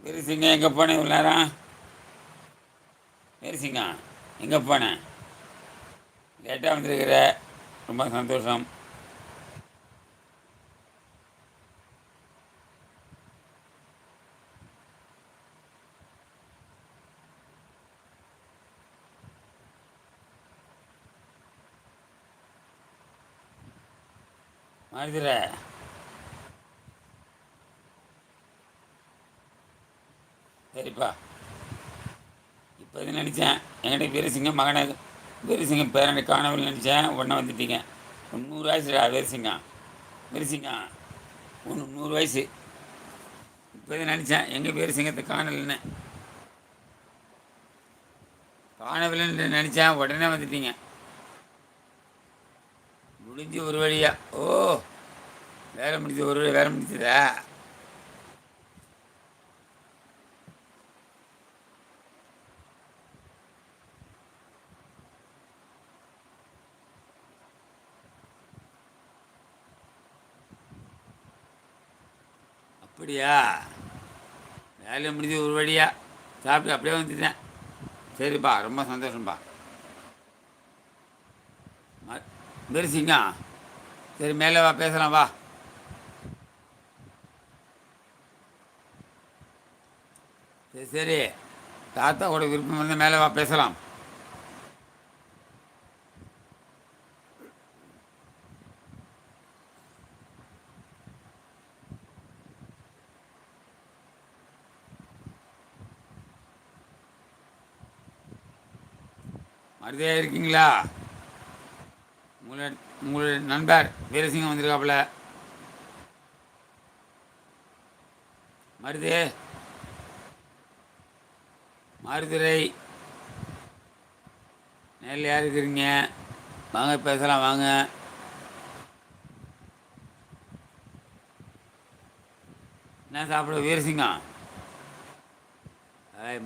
பெருசுங்க எங்கே போனேன் இவ்வளோ நேரம்? பெருசுங்க எங்கே போனேன்? லேட்டாக வந்துருக்கிற, ரொம்ப சந்தோஷம். மாறுதுற சரிப்பா. இப்போ இது நினச்சேன் என்கிட்ட வீரசிங்கம் மகனை வீரசிங்கம் பேரனை காணவில்லை நினச்சேன். உடனே வந்துட்டீங்க. 100 வயசுடா வீரசிங்கம். வீரசிங்கம் 100 வயசு. இப்போ இது நினச்சேன் எங்கள் வீரசிங்கத்தை காணலைன்னு நினச்சேன். உடனே வந்துட்டீங்க. முடிஞ்சு ஒரு வழியா. ஓ, வேலை முடிஞ்சு ஒரு வழி வேலை முடிஞ்சதா? அப்படியா? வேலை முடிஞ்சு ஒரு வழியா சாப்பிட்டு அப்படியே வந்துட்டேன். சரிப்பா, ரொம்ப சந்தோஷம்ப்பா. வீரசிங்கம் சரி, மேலே வா, பேசலாம் வா. சரி சரி, தாத்தா கூட விருப்பம் வந்து மேலே வா, பேசலாம். மருதையா இருக்கீங்களா? உங்களுடைய நண்பர் வீரசிங்கம் வந்திருக்காப்புல. மருதே, மருதுரை நேரில் யார் இருக்கிறீங்க? வாங்க பேசலாம், வாங்க. என்ன சாப்பிட வீரசிங்கம்?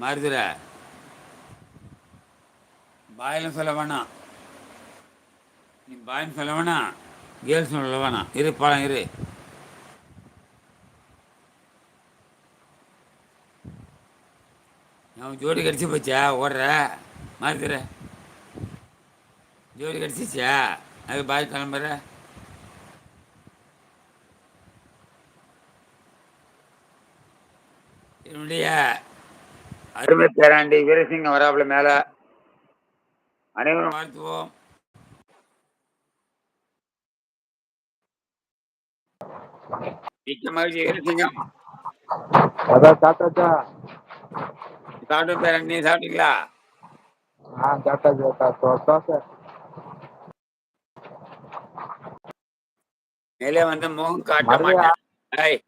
மருதுரை பாயிலும் சொல்ல வேணாம். நீ பாயின்னு சொல்ல வேணாம், கேர்ள்ஸ் சொல்ல வேணாம். இரு பழம் இரு. அவன் ஜோடி கடிச்சு போச்சா? ஓடுற மருதுரை ஜோடி கடிச்சிச்சா? அது பாய் கிளம்புற. என்னுடைய அருமை பேராண்டி வீரசிங்கம் வராப்புல மேல. அனைவரும் வாழ்த்துவோம். மிக்க மகிழ்ச்சி வீரசிங்கம். சாப்பிட்டாச்சா? சாப்பிட்டு பேரன், நீ சாப்பிட்டீங்களா? சாப்பிட்டாச்சு. மேலே வந்து முகம் காட்ட மாட்டேன். ஐய்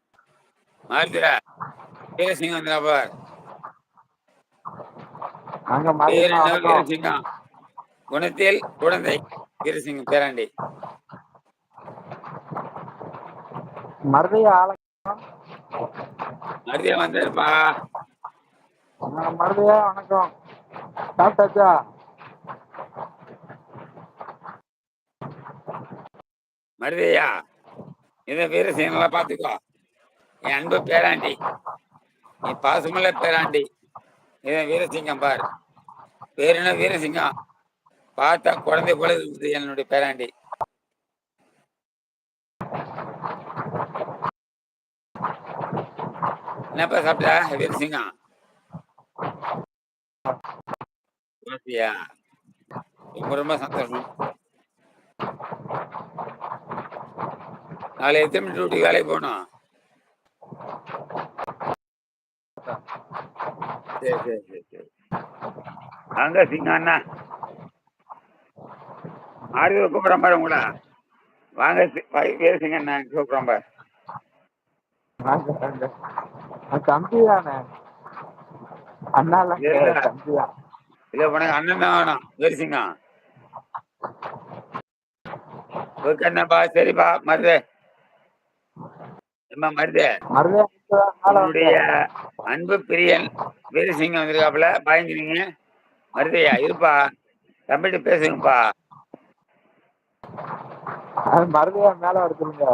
மாறுதுரா, வீரசிங்கம் வந்துடா பார். பேர் என்ன? வீரசிங்கம். குணத்தில் குழந்தை வீரசிங்கம் பேராண்டி. மருதையா மருதியா வந்திருப்பா. மருதையா வணக்கம். சாப்பிட்டாச்சா? மருதையா, இதை வீரசிங்கம்லாம் பார்த்துக்கோ. என் அன்பு பேராண்டி, நீ பாசமுள்ள பேராண்டி. இதை வீரசிங்கம் பார். பேர் என்ன? வீரசிங்கம். பார்த்தா குழந்தை போல இருக்குது என்னுடைய பேராண்டி. என்னப்பா சாப்பிட்டா வீரசிங்கம்? ரொம்ப ரொம்ப சந்தோஷம். நாளை எத்தனை மணி டியூட்டி வேலைக்கு போகணும்? சரி சரி சரி சரி. அங்க சிங்கம் அண்ணா ஆறு கூப்பிட்றேன் பாரு உங்களா. வாங்க வீரசிங்கம் அண்ணா கூப்பிட்றேன் பாரு. தம்பிதானே? அண்ணா தம்பியா? இல்ல, உனக்கு அண்ணன் தான் வேணும் வீரசிங்கம். ஓகே அண்ணாப்பா, சரிப்பா. மருதே எம்மா மருதே, என்னுடைய அன்பு பிரியன் வீரசிங்கம் வந்திருக்காப்புல. பயந்துனீங்க. மருதையா இருப்பா, தம்பிட்டு பேசுங்கப்பா. மருதையா மேல வர சொல்லுங்க.